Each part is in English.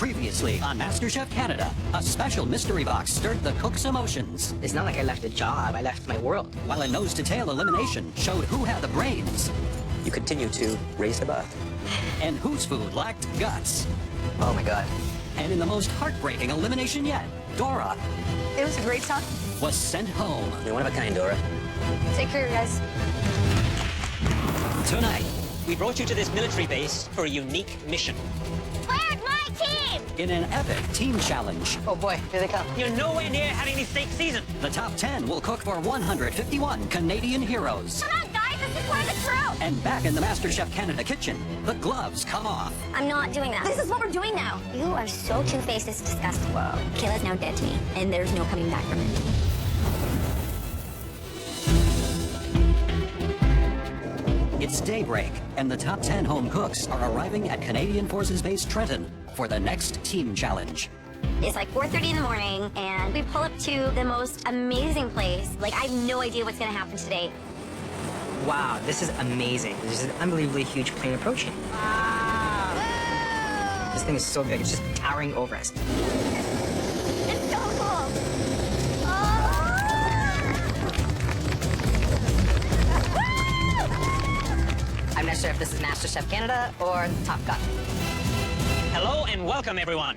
Previously on MasterChef Canada, a special mystery box stirred the cook's emotions. It's not like I left a job, I left my world. While a nose-to-tail elimination showed who had the brains. You continue to raise the bar. And whose food lacked guts. Oh my God. And in the most heartbreaking elimination yet, Dora It was a great time. was sent home. You're one of a kind, Dora. Take care, guys. Tonight, We brought you to this military base for a unique mission. Where's my team? in an epic team challenge, Oh boy, here they come. You're nowhere near having any steak season. the top 10 will cook for 151 Canadian heroes. Come on, guys, this is part of the crew. And back in the MasterChef Canada kitchen, the gloves come off. I'm not doing that. This is what we're doing now. You are so two-faced, it's disgusting. Whoa. Kayla's now dead to me, and there's no coming back from it. It's daybreak, and the top 10 home cooks are arriving at Canadian Forces Base Trenton for the next team challenge. It's like 4:30 in the morning, and we pull up to the most amazing place. Like, I have no idea what's gonna happen today. Wow, this is amazing. This is an unbelievably huge plane approaching. Wow. This thing is so big, it's just towering over us. It's so cool. I'm not sure if this is MasterChef Canada or Top Gun. Hello and welcome, everyone.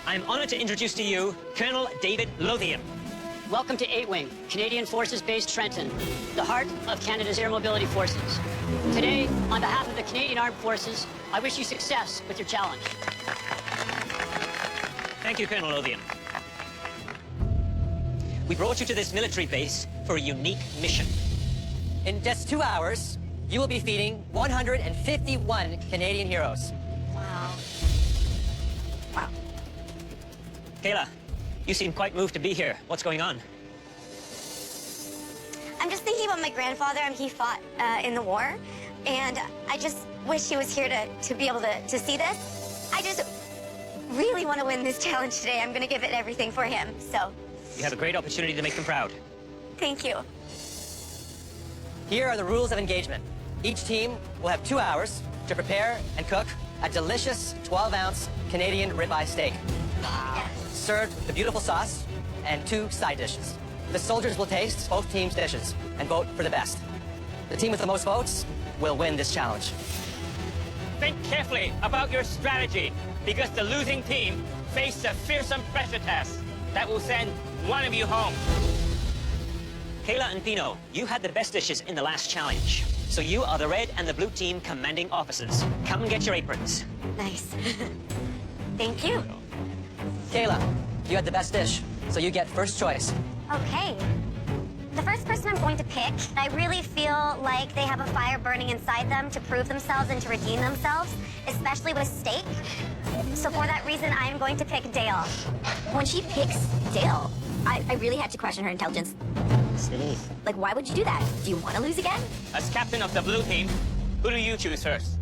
I'm honored to introduce to you Colonel David Lothian. Welcome to 8 Wing, Canadian Forces Base Trenton, the heart of Canada's Air Mobility Forces. Today, on behalf of the Canadian Armed Forces, I wish you success with your challenge. Thank you, Colonel Lothian. We brought you to this military base for a unique mission. In just 2 hours, you will be feeding 151 Canadian heroes. Wow. Kayla, you seem quite moved to be here. What's going on? I'm just thinking about my grandfather, and he fought in the war, and I just wish he was here to be able to see this. I just really want to win this challenge today. I'm going to give it everything for him, so You have a great opportunity to make them proud. thank you. Here are the rules of engagement. Each team will have 2 hours to prepare and cook a delicious 12-ounce Canadian ribeye steak. Served with a beautiful sauce and 2 side dishes. The soldiers will taste both teams' dishes and vote for the best. The team with the most votes will win this challenge. Think carefully about your strategy, because the losing team faces a fearsome pressure test that will send one of you home. Kayla and Pino, you had the best dishes in the last challenge. So you are the red and the blue team commanding officers. Come and get your aprons. Nice. Thank you. Kayla, you had the best dish, so you get first choice. Okay. The first person I'm going to pick, I really feel like they have a fire burning inside them to prove themselves and to redeem themselves, especially with steak. So for that reason, I am going to pick Dale. When she picks Dale, I really had to question her intelligence. Like, why would you do that? Do you want to lose again? As captain of the blue team, who do you choose first?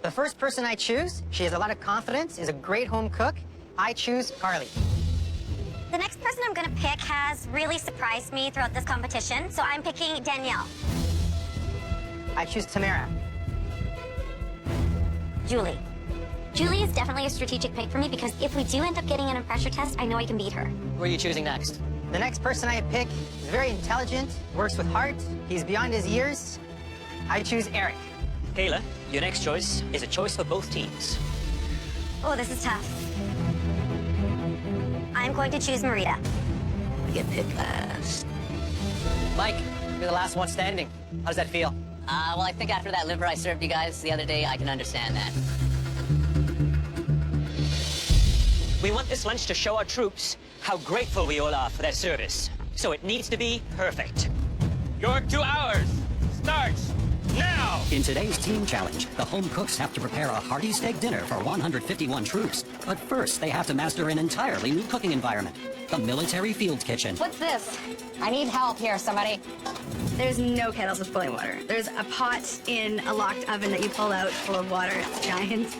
The first person I choose, she has a lot of confidence, is a great home cook. I choose Carly. The next person I'm going to pick has really surprised me throughout this competition, so I'm picking Danielle. I choose Tamara. Julie. Julie is definitely a strategic pick for me because if we do end up getting in a pressure test, I know I can beat her. Who are you choosing next? The next person I pick is very intelligent, works with heart, he's beyond his years. I choose Eric. Kayla, your next choice is a choice for both teams. Oh, this is tough. I'm going to choose Marita. You get picked last. Mike, you're the last one standing. How does that feel? Well, I think after that liver I served you guys the other day, I can understand that. We want this lunch to show our troops how grateful we all are for their service. So it needs to be perfect. Your 2 hours starts now! In today's team challenge, the home cooks have to prepare a hearty steak dinner for 151 troops. But first, they have to master an entirely new cooking environment, the military field kitchen. What's this? I need help here, somebody. There's no kettles with boiling water. There's a pot in a locked oven that you pull out full of water. It's giant.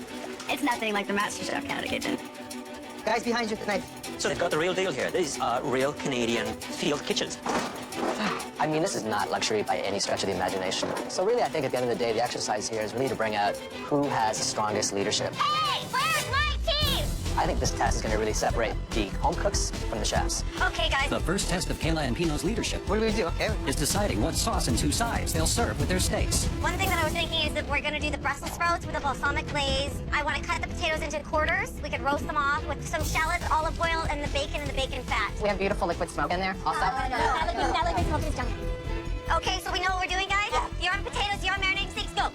It's nothing like the MasterChef Canada kitchen. Guys behind you with the knife. So they've got the real deal here. These are real Canadian field kitchens. I mean, this is not luxury by any stretch of the imagination. So really, I think at the end of the day, the exercise here is really to bring out who has the strongest leadership. Hey, where's my team? I think this test is going to really separate the home cooks from the chefs. Okay, guys. The first test of Kayla and Pino's leadership What do we do? Okay. is deciding what sauce and two sides they'll serve with their steaks. One thing that I was thinking is that we're gonna do the Brussels sprouts with a balsamic glaze. I want to cut the potatoes into quarters. We could roast them off with some shallots, olive oil, and the bacon fat. We have beautiful liquid smoke in there also. That liquid smoke is junk. Okay, so we know what we're doing, guys? You're on potatoes, you're on marinating steaks, go.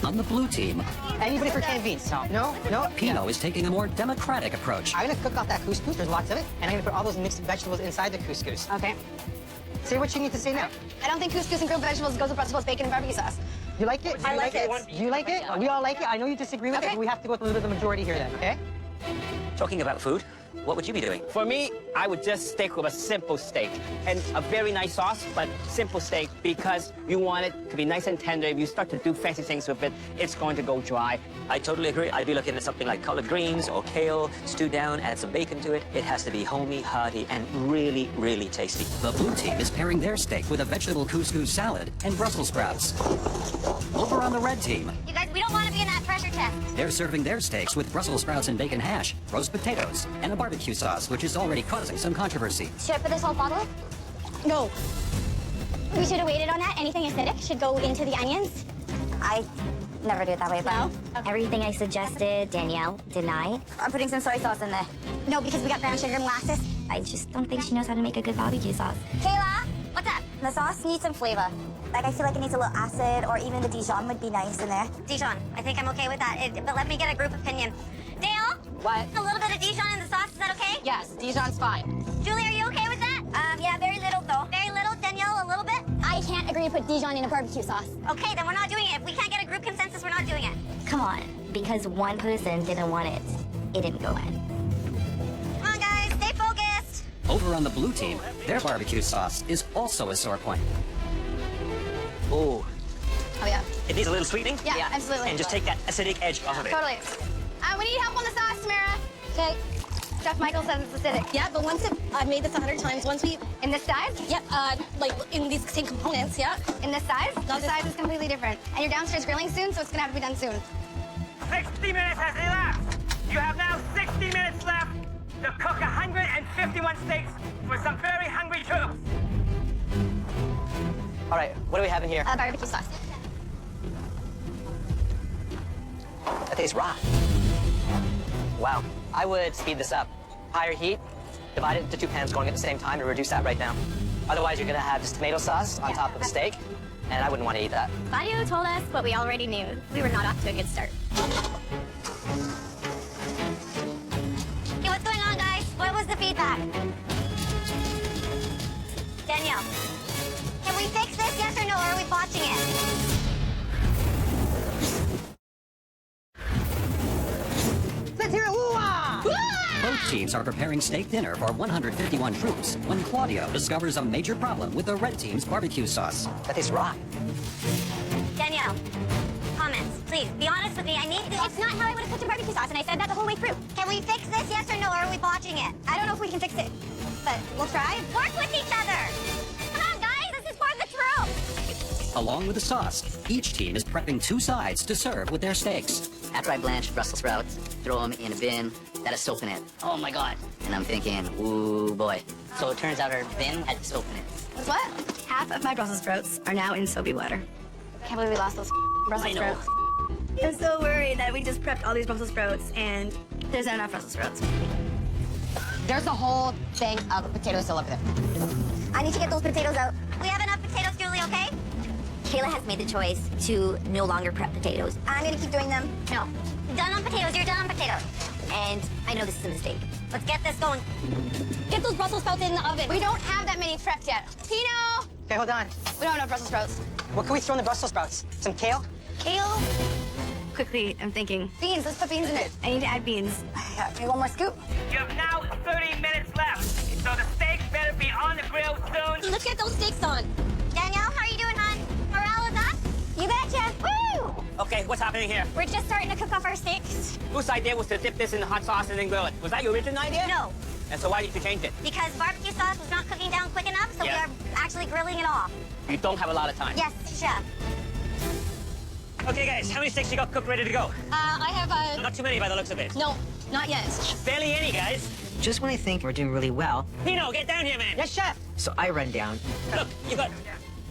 On the blue team, Anybody for canned beans? No? No? Pino is taking a more democratic approach. I'm gonna cook off that couscous, there's lots of it, and I'm gonna put all those mixed vegetables inside the couscous. Okay. Say what you need to say now. I don't think couscous and grilled vegetables goes with Brussels sprouts, bacon, and barbecue sauce. You like it? I like it. You like it? We all like it. I know you disagree with it, Okay. but we have to go with a little bit of the majority here then, okay? Talking about food, what would you be doing? For me, I would just stick with a simple steak and a very nice sauce, but simple steak because you want it to be nice and tender. If you start to do fancy things with it, it's going to go dry. I totally agree. I'd be looking at something like collard greens or kale, stew down, add some bacon to it. It has to be homey, hearty, and really, really tasty. The blue team is pairing their steak with a vegetable couscous salad and Brussels sprouts. Over on the red team, You guys, we don't want to be in that pressure test. they're serving their steaks with Brussels sprouts and bacon hash, roast potatoes, and a barbecue sauce, which is already causing some controversy. Should I put this whole bottle? No. We should have waited on that. Anything acidic should go into the onions. I never do it that way, but everything I suggested, Danielle denied. I'm putting some soy sauce in there. No, because we got brown sugar and molasses. I just don't think she knows how to make a good barbecue sauce. Kayla, what's up? The sauce needs some flavor. Like, I feel like it needs a little acid, or even the Dijon would be nice in there. Dijon, I think I'm okay with that. But let me get a group opinion. Dale? What? A little bit of Dijon in the sauce, is that okay? Yes, Dijon's fine. Julie, are you okay with that? Yeah, very little though. Very little, Danielle, a little bit? I can't agree to put Dijon in a barbecue sauce. Okay, then we're not doing it. If we can't get a group consensus, we're not doing it. Come on, because one person didn't want it, it didn't go in. Come on, guys, stay focused. Over on the blue team, their barbecue sauce is also a sore point. Ooh, Oh, yeah. it needs a little sweetening. Yeah, absolutely. And just take that acidic edge off of it. Totally. We need help on the sauce, Tamara. Okay. Chef Michael says it's acidic. Yeah, but once I've made this 100 times. Once we, In this size? yep, like in these same components, yeah. In this size? This size is completely different. And you're downstairs grilling soon, so it's gonna have to be done soon. 60 minutes has elapsed. You have now 60 minutes left to cook 151 steaks for some very hungry troops. All right, what do we have in here? Barbecue sauce. That tastes raw. Wow, I would speed this up. Higher heat, divide it into 2 pans going at the same time and reduce that right down. Otherwise, you're gonna have just tomato sauce on top of the steak, and I wouldn't want to eat that. Claudio told us what we already knew. We were not off to a good start. Hey, what's going on, guys? What was the feedback? Danielle, can we fix this, yes or no, or are we botching it? Let's hear it. Woo-ah! Both teams are preparing steak dinner for 151 troops when Claudio discovers a major problem with the red team's barbecue sauce. That tastes raw. Danielle, comments, please. Be honest with me. I need this. It's not how I would have cooked a barbecue sauce, and I said that the whole way through. Can we fix this, yes or no, or are we botching it? I don't know if we can fix it, but we'll try. Work with each other. Come on, guys. This is part of the troop. Along with the sauce, each team is prepping 2 sides to serve with their steaks. After I blanch Brussels sprouts, throw them in a bin that has soap in it. Oh my God. And I'm thinking, ooh boy. So it turns out our bin had soap in it. What? Half of my Brussels sprouts are now in soapy water. Can't believe we lost those Brussels I know. sprouts. I'm so worried that we just prepped all these Brussels sprouts and there's not enough Brussels sprouts. There's a whole thing of potatoes still up there. I need to get those potatoes out. We have enough potatoes, Julie, okay? Kayla has made the choice to no longer prep potatoes. I'm gonna keep doing them. No. Done on potatoes, you're done on potatoes. And I know this is a mistake. Let's get this going. Get those Brussels sprouts in the oven. We don't have that many prepped yet. Pino! Okay, hold on. We don't have enough Brussels sprouts. What can we throw in the Brussels sprouts? Some kale? Kale? Quickly, I'm thinking. Beans, let's put beans in it. I need to add beans. Maybe one more scoop. You have now 30 minutes left, so the steaks better be on the grill soon. Let's get those steaks on. Danielle, how are you doing, hon? Morale is up? You betcha. Woo! Okay, what's happening here? We're just starting to cook off our steaks. Whose idea was to dip this in the hot sauce and then grill it? Was that your original idea? No, And so why did you change it? because barbecue sauce was not cooking down quick enough, so Yeah. we are actually grilling it off. You don't have a lot of time. Yes, chef. Okay, guys, how many steaks you got cooked ready to go? I have Not too many by the looks of it. no, not yet. Barely any, guys. Just when I think we're doing really well. Pino, get down here, man. Yes, chef. So I run down. Look, you got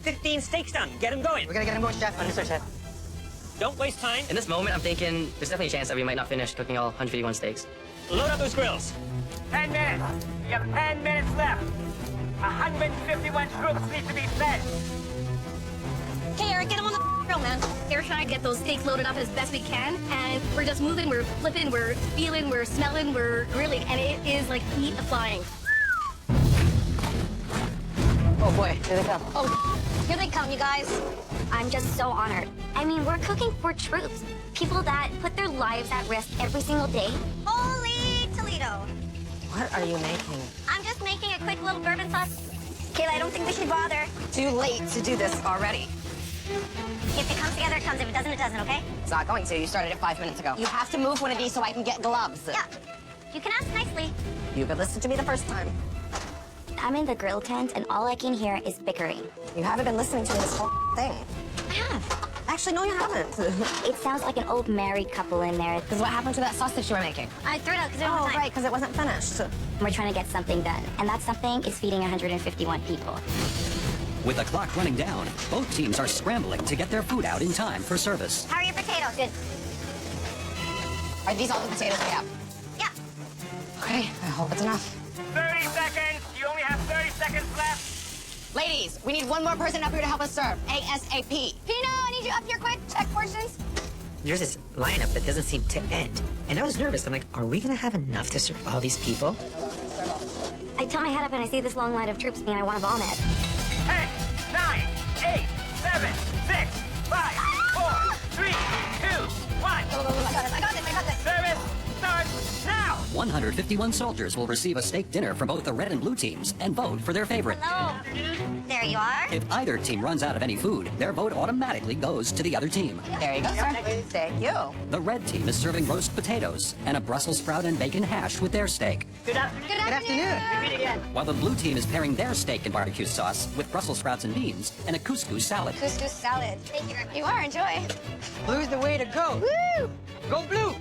15 steaks done. Get them going. We're gonna get him going, chef. Understood, chef. Don't waste time. In this moment, I'm thinking there's definitely a chance that we might not finish cooking all 151 steaks. Load up those grills. 10 minutes. You have 10 minutes left. 151 troops need to be fed. Hey, Eric, get him on the grill, man. We're trying to get those steaks loaded up as best we can, and we're just moving, we're flipping, we're feeling, we're smelling, we're grilling, and it is like heat flying. Oh boy, here they come. Oh, here they come, you guys. I'm just so honored. I mean, we're cooking for troops. People that put their lives at risk every single day. Holy Toledo. What are you making? I'm just making a quick little bourbon sauce. Kayla, I don't think we should bother. Too late to do this already. If it comes together, it comes. If it doesn't, it doesn't, okay? It's not going to. You started it 5 minutes ago. You have to move one of these so I can get gloves. Yeah. You can ask nicely. You could listen to me the first time. I'm in the grill tent, and all I can hear is bickering. You haven't been listening to me this whole thing. I have. Actually, no, you haven't. It sounds like an old married couple in there. Because what happened to that sausage you were making? I threw it out because we don't have Oh, time. right, because it wasn't finished. We're trying to get something done, and that something is feeding 151 people. With the clock running down, both teams are scrambling to get their food out in time for service. How are your potatoes? Good. Are these all the potatoes we have? Yeah. Okay, I hope it's enough. 30 seconds. You only have 30 seconds left. Ladies, we need one more person up here to help us serve. ASAP. Pino, I need you up here quick. Check portions. There's this lineup that doesn't seem to end. And I was nervous. I'm like, are we gonna have enough to serve all these people? I tilt my head up and I see this long line of troops and I want to vomit. 10, 9, 8, 7, 6, 5, 4, 3, 2, 1. I got this. Service starts now. 151 soldiers will receive a steak dinner from both the red and blue teams and vote for their favorite. Hello. There you are. If either team runs out of any food, their vote automatically goes to the other team. There you go, sir. Thank you. The red team is serving roast potatoes and a Brussels sprout and bacon hash with their steak, Good afternoon. while the blue team is pairing their steak and barbecue sauce with Brussels sprouts and beans and a couscous salad. Couscous salad. Thank you. You are. Enjoy. Blue's the way to go. Woo! Go blue!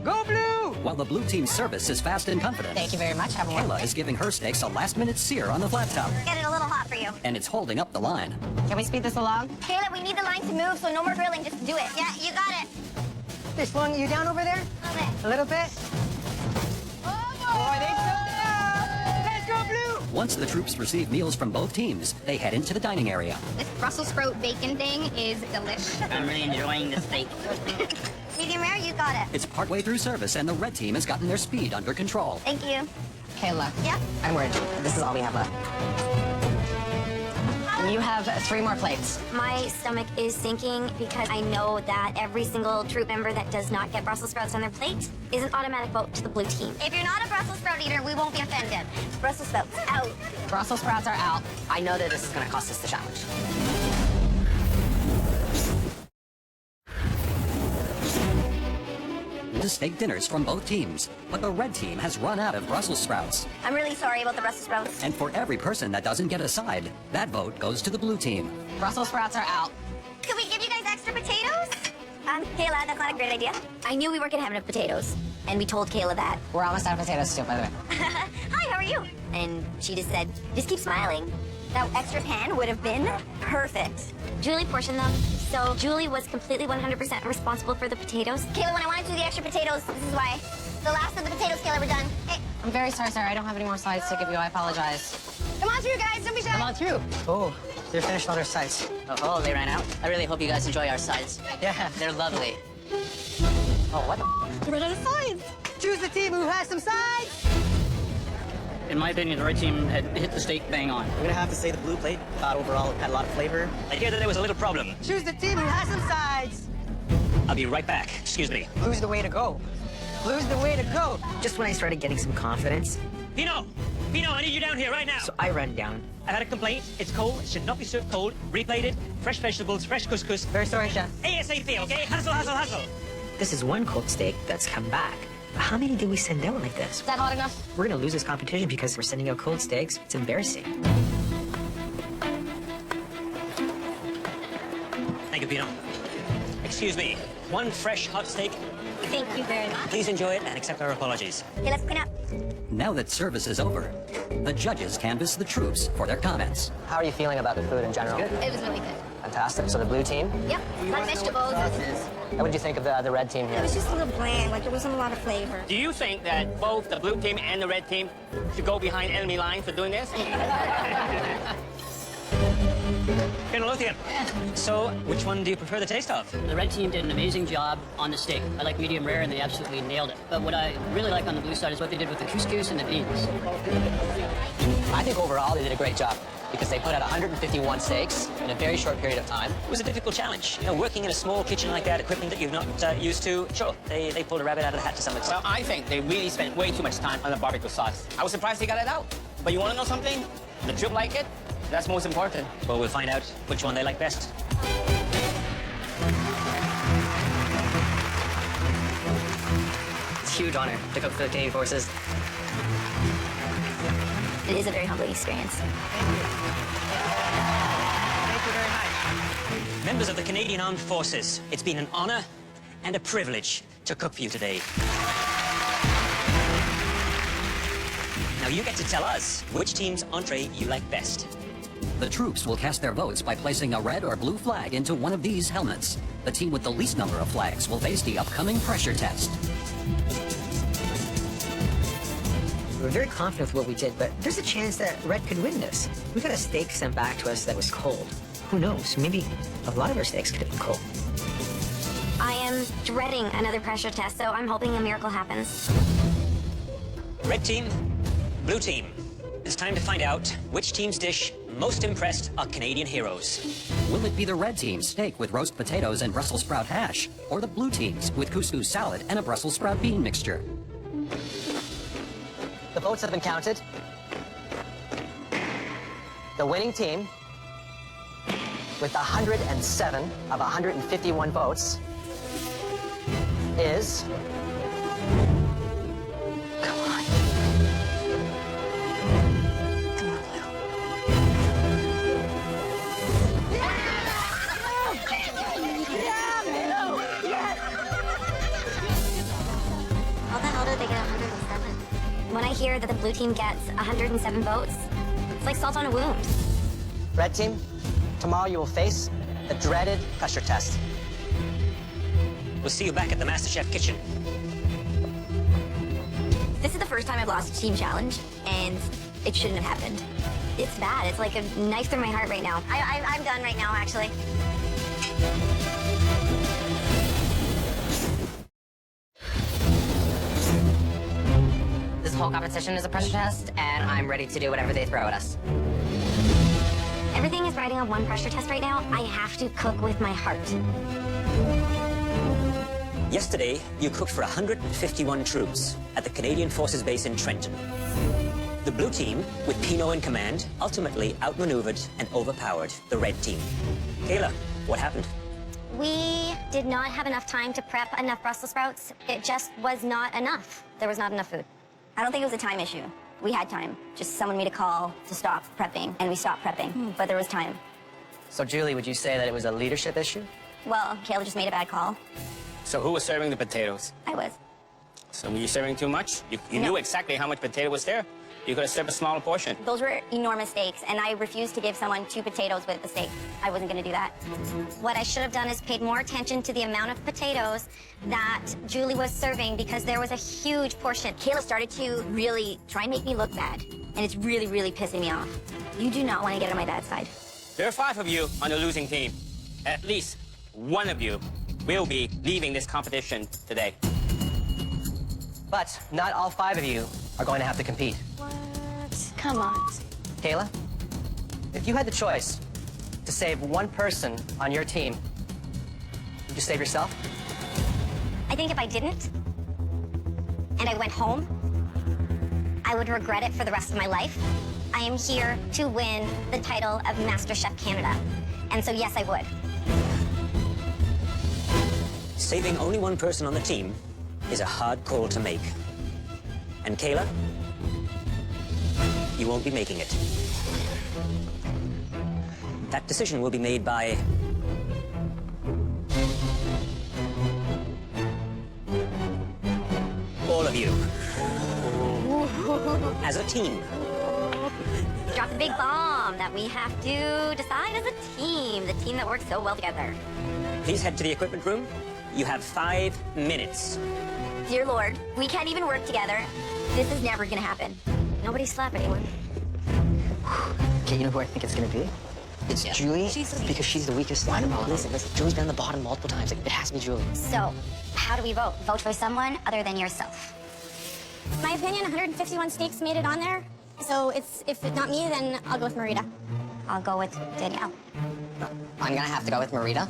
Go blue! While the blue team's service is fast and confident, Thank you very much. Have a Kayla wonderful is giving her steaks a last-minute sear on the flat top, Get it a little hot for you. and it's holding up the line. day. Can we speed this along? Kayla, we need the line to move, so no more grilling. Just do it. Yeah, you got it. They're slowing you down over there? A little bit? Boy, they slowed down! Let's go blue! Once the troops receive meals from both teams, they head into the dining area. This Brussels sprout bacon thing is delicious. I'm really enjoying the steak. Medium rare, you got it. It's partway through service, and the red team has gotten their speed under control. Thank you. Kayla. Yeah? I'm worried. This is all we have left. You have 3 more plates. My stomach is sinking because I know that every single troop member that does not get Brussels sprouts on their plate is an automatic vote to the blue team. If you're not a Brussels sprout eater, we won't be offended. Brussels sprouts out. Brussels sprouts are out. I know that this is going to cost us the challenge. To steak dinners from both teams, but the red team has run out of Brussels sprouts. I'm really sorry about the Brussels sprouts. And for every person that doesn't get a side, that vote goes to the blue team. Brussels sprouts are out. Could we give you guys extra potatoes? Kayla, that's not a great idea. I knew we weren't gonna have enough potatoes, and we told Kayla that. We're almost out of potatoes too, by the way. Hi, how are you? And she just said, just keep smiling. That extra pan would have been perfect. Julie portioned them, so Julie was completely 100% responsible for the potatoes. Kayla, when I wanted to do the extra potatoes, this is why. The last of the potatoes, Kayla, we're done. Hey. I'm very sorry, sir. I don't have any more sides to give you. I apologize. Come on through, guys. Don't be shy. Come on through. Oh, they're finished all their sides. Oh, they ran out? I really hope you guys enjoy our sides. Yeah. They're lovely. Oh, what the? We're out of sides. Choose the team who has some sides. In my opinion, the red team had hit the steak bang on. I'm gonna have to say the blue plate overall had a lot of flavor. I hear that there was a little problem. Choose the team who has some sides. I'll be right back. Excuse me. Blue's the way to go. Blue's the way to go. Just when I started getting some confidence, Pino! Pino, I need you down here right now. so I run down. I had a complaint. It's cold. It should not be served cold. Replated. Fresh vegetables. Fresh couscous. Very sorry, chef. ASAP, okay? Hustle, hustle, hustle. This is one cold steak that's come back. But how many did we send out like this? Is that hot enough? We're gonna lose this competition because we're sending out cold steaks. It's embarrassing. Thank you, Pino. Excuse me, one fresh hot steak. Thank you very much. Please enjoy it and accept our apologies. Okay, let's clean up. Now that service is over, the judges canvass the troops for their comments. How are you feeling about the food in general? It was really good. Fantastic. So the blue team? Yep, a lot of vegetables. What did you think of the red team It here? was just a little bland, like there wasn't a lot of flavor. Do you think that both the blue team and the red team should go behind enemy lines for doing this? Colonel Lothian, so which one do you prefer the taste of? The red team did an amazing job on the steak. I like medium rare, and they absolutely nailed it. But what I really like on the blue side is what they did with the couscous and the beans. I think overall they did a great job because they put out 151 steaks in a very short period of time. It was a difficult challenge. You know, working in a small kitchen like that, equipment that you've not used to, sure, they pulled a rabbit out of the hat to some extent. Well, I think they really spent way too much time on the barbecue sauce. I was surprised they got it out. But you want to know something? The troop like it. That's most important. Well, we'll find out which one they like best. It's a huge honor to cook for the Canadian Forces. It is a very humbling experience. Thank you very much. Members of the Canadian Armed Forces, it's been an honor and a privilege to cook for you today. Now you get to tell us which team's entree you like best. The troops will cast their votes by placing a red or blue flag into one of these helmets. The team with the least number of flags will face the upcoming pressure test. We're very confident with what we did, but there's a chance that Red could win this. We got a steak sent back to us that was cold. Who knows? Maybe a lot of our steaks could have been cold. I am dreading another pressure test, so I'm hoping a miracle happens. Red team, blue team. It's time to find out which team's dish most impressed our Canadian heroes. Will it be the red team's steak with roast potatoes and Brussels sprout hash, or the blue team's with couscous salad and a Brussels sprout bean mixture? The votes have been counted. The winning team, with 107 of 151 votes, is... Come on. Come on, Lou. How the hell did they get 107? When I hear that the blue team gets 107 votes, it's like salt on a wound. Red team, tomorrow you will face the dreaded pressure test. We'll see you back at the MasterChef kitchen. This is the first time I've lost a team challenge, and it shouldn't have happened. It's bad. It's like a knife through my heart right now. I'm done right now, actually. This whole competition is a pressure test, and I'm ready to do whatever they throw at us. Everything is riding on one pressure test right now. I have to cook with my heart. Yesterday, you cooked for 151 troops at the Canadian Forces Base in Trenton. The blue team, with Pino in command, ultimately outmaneuvered and overpowered the red team. Kayla, what happened? We did not have enough time to prep enough Brussels sprouts. It just was not enough. There was not enough food. I don't think it was a time issue. We had time. Just someone made a call to stop prepping, and we stopped prepping. But there was time. So, Julie, would you say that it was a leadership issue? Well, Kayla just made a bad call. So who was serving the potatoes? I was. So were you serving too much? You knew exactly how much potato was there. You could have served a smaller portion. Those were enormous steaks, and I refused to give someone 2 potatoes with the steak. I wasn't going to do that. What I should have done is paid more attention to the amount of potatoes that Julie was serving because there was a huge portion. Kayla started to really try and make me look bad, and it's really, really pissing me off. You do not want to get on my bad side. There are 5 of you on the losing team. At least one of you will be leaving this competition today. But not all 5 of you are going to have to compete. What? Come on. Kayla, if you had the choice to save one person on your team, would you save yourself? I think if I didn't, and I went home, I would regret it for the rest of my life. I am here to win the title of MasterChef Canada. And so, yes, I would. Saving only one person on the team is a hard call to make. And Kayla, you won't be making it. That decision will be made by all of you. As a team. Drop the big bomb that we have to decide as a team. The team that works so well together. Please head to the equipment room. You have 5 minutes. Dear Lord, we can't even work together. This is never gonna happen. Nobody slap anyone. Okay, you know who I think it's gonna be? It's Julie, because she's the weakest line of all. Listen, Julie's been on the bottom multiple times. Like, it has to be Julie. So, how do we vote? Vote for someone other than yourself. My opinion, 151 steaks made it on there. So if it's not me, then I'll go with Marita. I'll go with Danielle. I'm gonna have to go with Marita.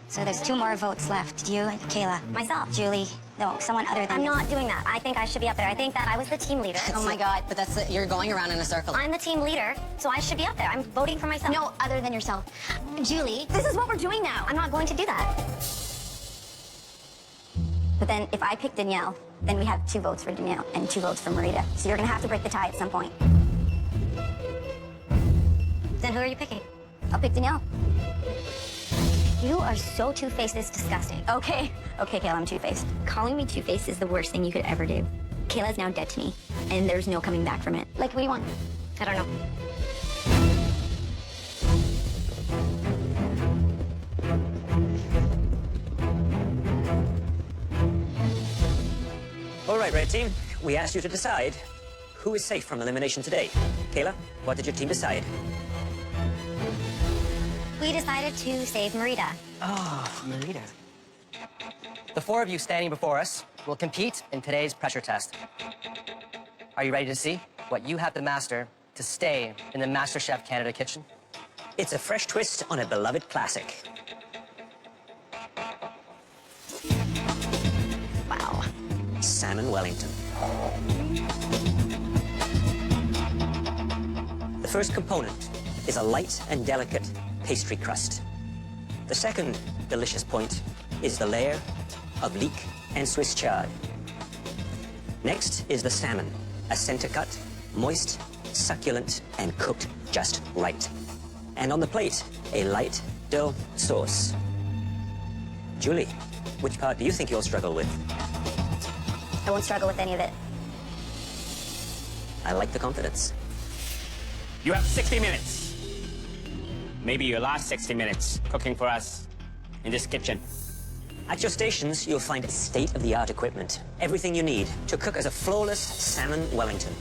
So there's 2 more votes left. You, Kayla, myself, Julie. No, someone other than I'm yourself. not doing that. I think I should be up there. I think that I was the team leader. Oh my God, but that's you're going around in a circle. I'm the team leader, so I should be up there. I'm voting for myself. No, other than yourself. Julie, This is what we're doing now. I'm not going to do that. But then if I pick Danielle, then we have 2 votes for Danielle and 2 votes for Marita. So you're gonna have to break the tie at some point. Then who are you picking? I'll pick Danielle. You are so two-faced, it's disgusting. Okay, Kayla, I'm two-faced. Calling me two-faced is the worst thing you could ever do. Kayla's now dead to me, and there's no coming back from it. Like, what do you want? I don't know. All right, Red Team. We asked you to decide who is safe from elimination today. Kayla, what did your team decide? We decided to save Marita. Oh, Marita. The 4 of you standing before us will compete in today's pressure test. Are you ready to see what you have to master to stay in the MasterChef Canada kitchen? It's a fresh twist on a beloved classic. Wow. Salmon Wellington. The first component is a light and delicate pastry crust. The second delicious point is the layer of leek and Swiss chard. Next is the salmon, a center cut, moist, succulent, and cooked just right. And on the plate, a light dough sauce. Julie, which part do you think you'll struggle with? I won't struggle with any of it. I like the confidence. You have 60 minutes. Maybe your last 60 minutes cooking for us in this kitchen. At your stations, you'll find state-of-the-art equipment. Everything you need to cook as a flawless salmon Wellington.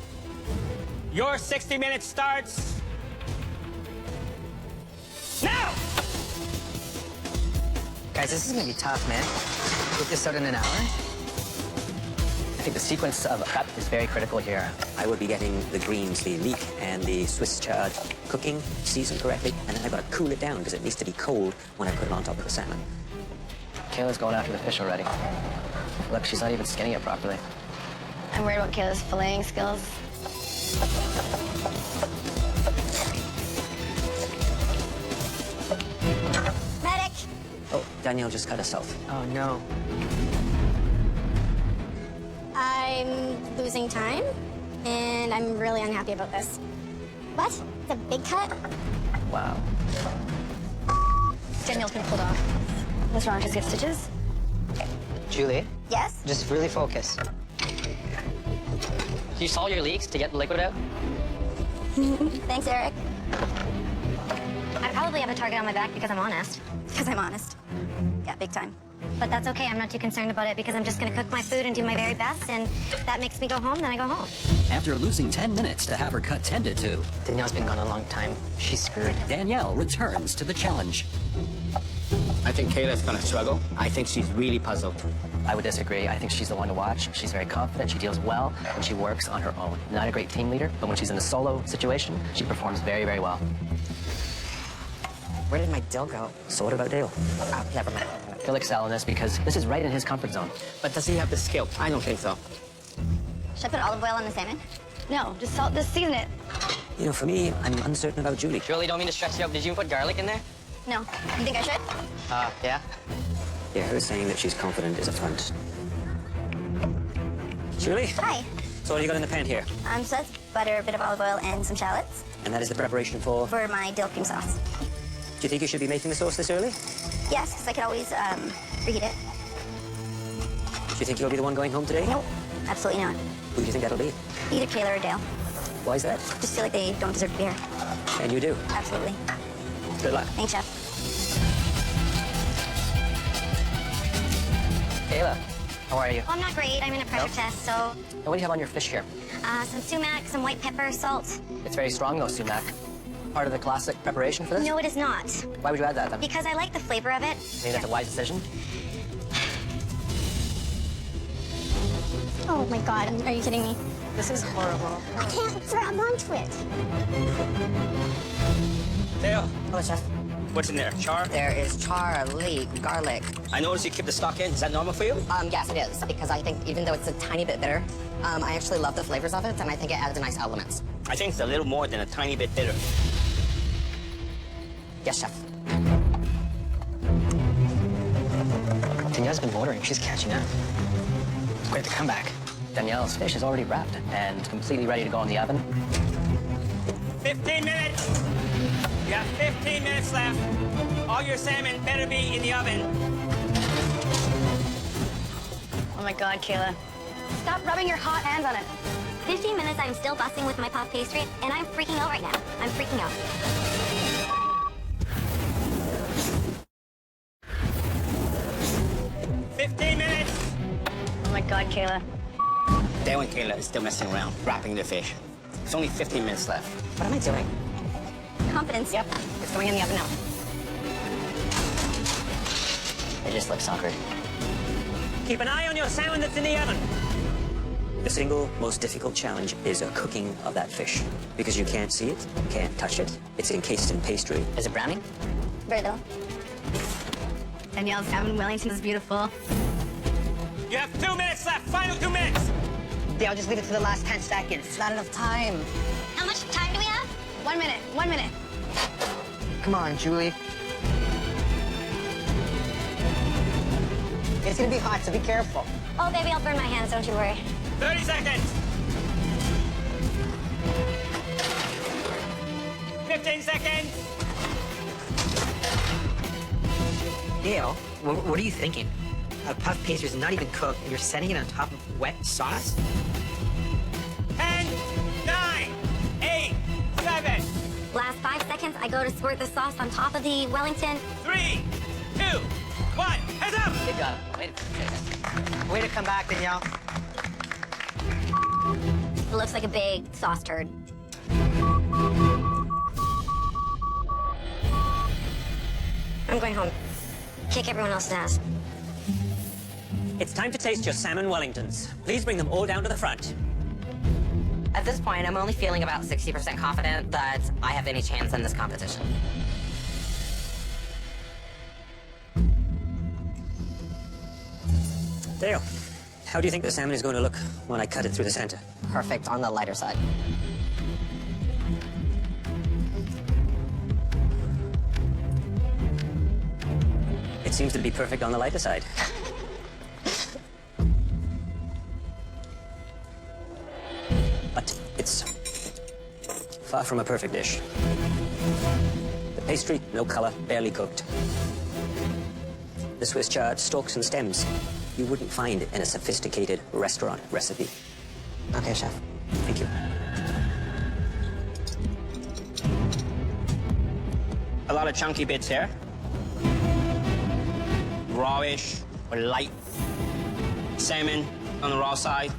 Your 60 minutes starts now! Guys, this is gonna be tough, man. Get this out in an hour? I think the sequence of prep is very critical here. I would be getting the greens, the leek, and the Swiss chard cooking, seasoned correctly, and then I've got to cool it down because it needs to be cold when I put it on top of the salmon. Kayla's going after the fish already. Look, she's not even skinning it properly. I'm worried about Kayla's filleting skills. Medic! Oh, Danielle just cut herself. Oh, no. I'm losing time, and I'm really unhappy about this. What? It's a big cut? Wow. Danielle's been pulled off. What's wrong? Just get stitches? Julie, Yes? just really focus. You saw your leaks to get the liquid out? Thanks, Eric. I probably have a target on my back because I'm honest. Because I'm honest. Yeah, big time. But that's okay. I'm not too concerned about it because I'm just going to cook my food and do my very best, and if that makes me go home, then I go home. After losing 10 minutes to have her cut tended to, Danielle's been gone a long time. She's screwed. Danielle returns to the challenge. I think Kayla's gonna struggle. I think she's really puzzled. I would disagree. I think she's the one to watch. She's very confident. She deals well when she works on her own. Not a great team leader, but when she's in a solo situation, she performs very, very well. Where did my dill go? So what about Dale? Never mind. He'll excel in this because this is right in his comfort zone. But does he have the skill? I don't think so. Should I put olive oil on the salmon? No, just salt, just season it. You know, for me, I'm uncertain about Julie. Julie, don't mean to stretch you out. Did you put garlic in there? No. You think I should? Yeah. Yeah, her saying that she's confident is a front. Julie? Hi. So what do you got in the pan here? So that's butter, a bit of olive oil, and some shallots And that is the preparation for... for my dill cream sauce. Do you think you should be making the sauce this early? Yes, because I could always reheat it. Do you think you'll be the one going home today? Nope. Absolutely not. Who do you think that'll be? Either Kayla or Dale. Why is that? Just feel like they don't deserve to be here. And you do. Absolutely. Good luck. Thanks, Chef. Kayla, how are you? Well, I'm not great. I'm in a pressure test, so And what do you have on your fish here? some sumac, some white pepper, salt. It's very strong, though, sumac. Part of the classic preparation for this? No, it is not. Why would you add that, then? Because I like the flavor of it. Maybe that's a wise decision? Oh my god, are you kidding me? This is horrible. I can't grab onto it. Theo, Hello, Chef. what's in there? Char? There is char, leek, garlic. I noticed you keep the stock in. Is that normal for you? Yes, it is, because I think even though it's a tiny bit bitter, I actually love the flavors of it, and I think it adds a nice elements. I think it's a little more than a tiny bit bitter. Yes, Chef. Danielle's been ordering. She's catching up. It's great to come back. Danielle's fish is already wrapped and completely ready to go in the oven. 15 minutes. You have 15 minutes left. All your salmon better be in the oven. Oh my god, Kayla. Stop rubbing your hot hands on it. 15 minutes, I'm still busting with my puff pastry, and I'm freaking out right now. I'm freaking out. Oh my god, Kayla. Dale and Kayla is still messing around, wrapping their fish. It's only 15 minutes left. What am I doing? Confidence. Yep, it's going in the oven now. It just looks awkward. Keep an eye on your salmon that's in the oven. The single most difficult challenge is the cooking of that fish. Because you can't see it, can't touch it. It's encased in pastry. Is it browning? Very little. Danielle's salmon Wellington is beautiful. You have 2 minutes left. Final 2 minutes. I'll just leave it to the last 10 seconds. It's not enough time. How much time do we have? 1 minute, 1 minute. Come on, Julie. It's gonna be hot, so be careful. Oh, baby, I'll burn my hands, don't you worry. 30 seconds. 15 seconds. Dale, what are you thinking? A puff pastry is not even cooked, and you're setting it on top of wet sauce? 10, 9, 8, 7. Last 5 seconds, I go to squirt the sauce on top of the Wellington. 3, 2, 1. Heads up. Good job. Way to come back, Danielle. It looks like a big sauce turd. I'm going home. Kick everyone else's ass. It's time to taste your salmon Wellingtons. Please bring them all down to the front. At this point, I'm only feeling about 60% confident that I have any chance in this competition. Dale, how do you think the salmon is going to look when I cut it through the center? Perfect on the lighter side. It seems to be perfect on the lighter side. But it's far from a perfect dish. The pastry, no color, barely cooked. The Swiss chard, stalks and stems, you wouldn't find in a sophisticated restaurant recipe. Okay, Chef. Thank you. A lot of chunky bits here. Rawish or light salmon on the raw side.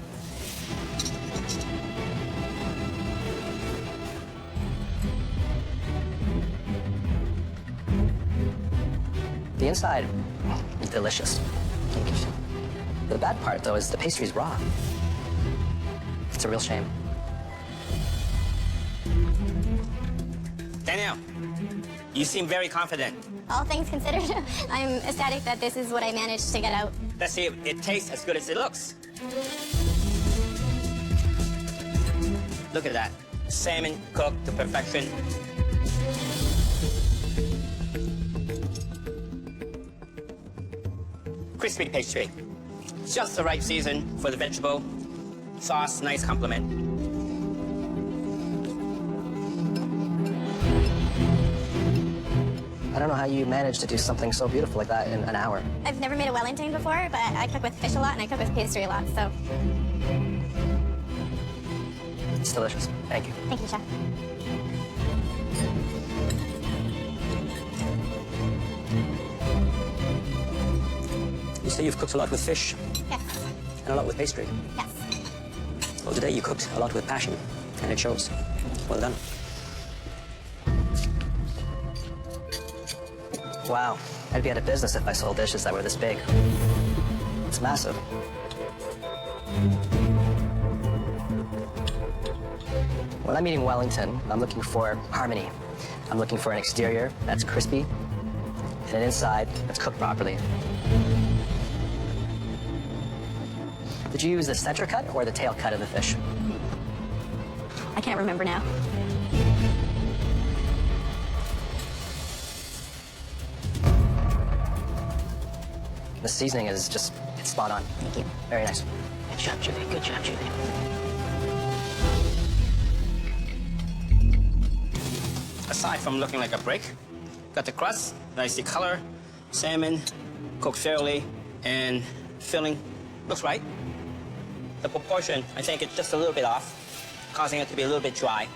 The inside is delicious. The bad part, though, is the pastry's raw. It's a real shame. Danielle, you seem very confident. All things considered, I'm ecstatic that this is what I managed to get out. Let's see if it tastes as good as it looks. Look at that. Salmon cooked to perfection. Crispy pastry. Just the right season for the vegetable. Sauce, nice complement. I don't know how you managed to do something so beautiful like that in an hour. I've never made a Wellington before, but I cook with fish a lot and I cook with pastry a lot, so delicious. Thank you. Thank you, Chef. You say you've cooked a lot with fish? Yes. And a lot with pastry? Yes. Well, today you cooked a lot with passion, and it shows. Well done. Wow. I'd be out of business if I sold dishes that were this big. It's massive. When I'm eating Wellington, I'm looking for harmony. I'm looking for an exterior that's crispy and an inside that's cooked properly. Did you use the center cut or the tail cut of the fish? I can't remember now. The seasoning is just, it's spot on. Thank you. Very nice. Good job, Julie. Good job, Julie. Aside from looking like a brick, got the crust, nice the color, salmon, cooked fairly, and filling looks right. The proportion, I think it's just a little bit off, causing it to be a little bit dry.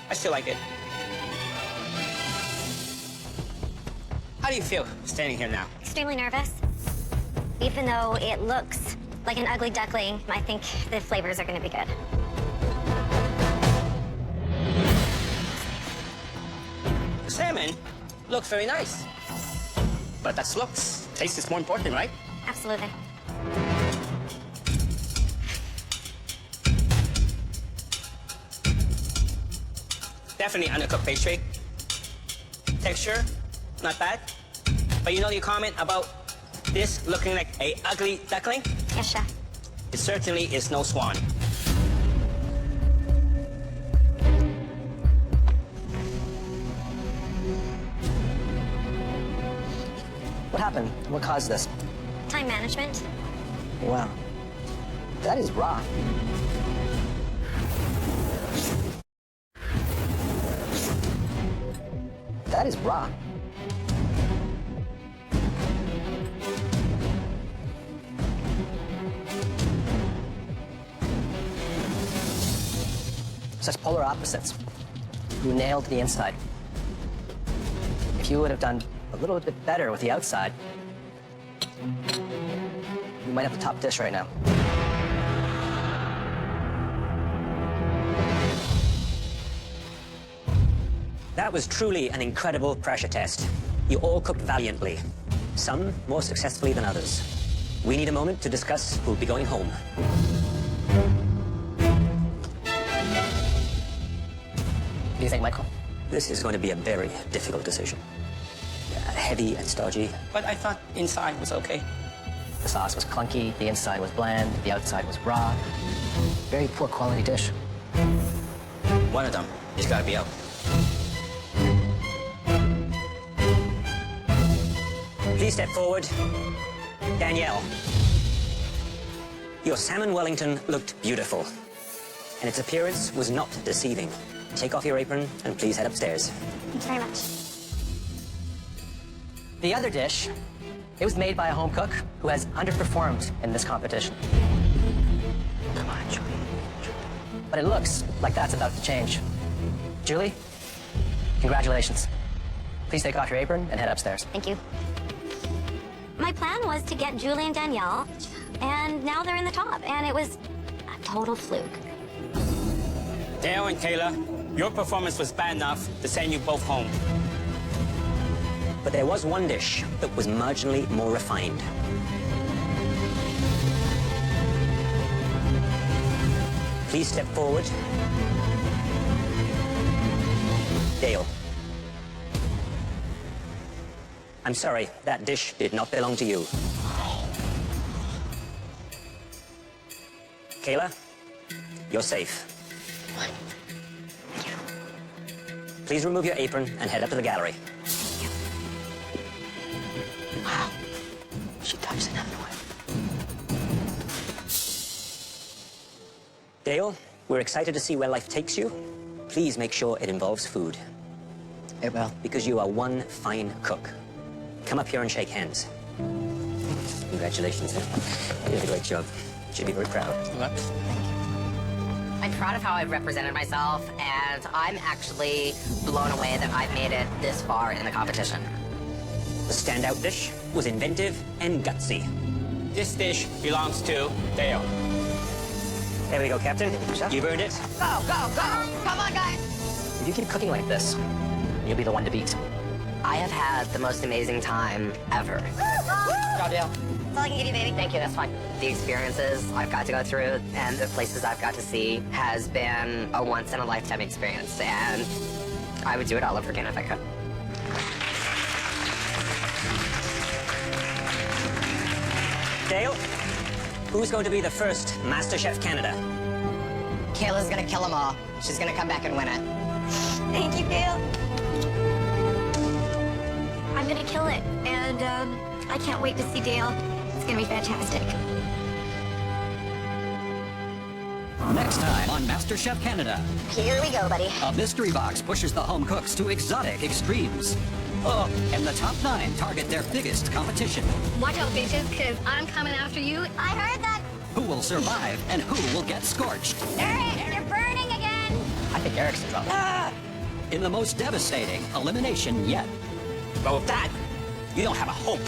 I still like it. How do you feel standing here now? Extremely nervous. Even though it looks like an ugly duckling, I think the flavors are going to be good. The salmon looks very nice. But that's looks. Taste is more important, right? Absolutely. Definitely undercooked pastry. Texture, not bad. But you know your comment about this looking like a ugly duckling? Yes, Chef. It certainly is no swan. What happened? What caused this? Time management. Wow. That is raw. That is raw. Such polar opposites. You nailed the inside. If you would have done a little bit better with the outside, you might have the top dish right now. That was truly an incredible pressure test. You all cooked valiantly, some more successfully than others. We need a moment to discuss who'll be going home. What do you think, Michael? This is going to be a very difficult decision. Heavy and stodgy. But I thought inside was okay. The sauce was clunky, the inside was bland, the outside was raw. Very poor quality dish. One of them has got to be out. Please step forward. Danielle. Your salmon Wellington looked beautiful, and its appearance was not deceiving. Take off your apron and please head upstairs. Thanks very much. The other dish, it was made by a home cook who has underperformed in this competition. Come on, Julie. But it looks like that's about to change. Julie, congratulations. Please take off your apron and head upstairs. Thank you. My plan was to get Julie and Danielle, and now they're in the top, and it was a total fluke. Dale and Kayla, your performance was bad enough to send you both home. But there was one dish that was marginally more refined. Please step forward. Dale. I'm sorry, that dish did not belong to you. Kayla, you're safe. Please remove your apron and head up to the gallery. Wow. She touched it another way. Dale, we're excited to see where life takes you. Please make sure it involves food. It will. Because you are one fine cook. Come up here and shake hands. Congratulations. You did a great job. You should be very proud. I'm proud of how I've represented myself, and I'm actually blown away that I've made it this far in the competition. The standout dish was inventive and gutsy. This dish belongs to Dale. There we go, Captain. You've earned it. Go, go, go! Come on, guys! If you keep cooking like this, you'll be the one to beat. I have had the most amazing time ever. Ciao, Dale. That's all I can give you, baby. Thank you, that's fine. The experiences I've got to go through and the places I've got to see has been a once-in-a-lifetime experience, and I would do it all over again if I could. Dale, who's going to be the first MasterChef Canada? Kayla's gonna kill them all. She's gonna come back and win it. Thank you, Gail. I'm gonna kill it, and I can't wait to see Dale. It's gonna be fantastic. Next time on MasterChef Canada. Here we go, buddy. A mystery box pushes the home cooks to exotic extremes. And the top 9 target their biggest competition. Watch out, bitches, because I'm coming after you. I heard that. Who will survive and who will get scorched? Eric, you're burning again. I think Eric's in trouble. In the most devastating elimination yet. But with that, you don't have a hope.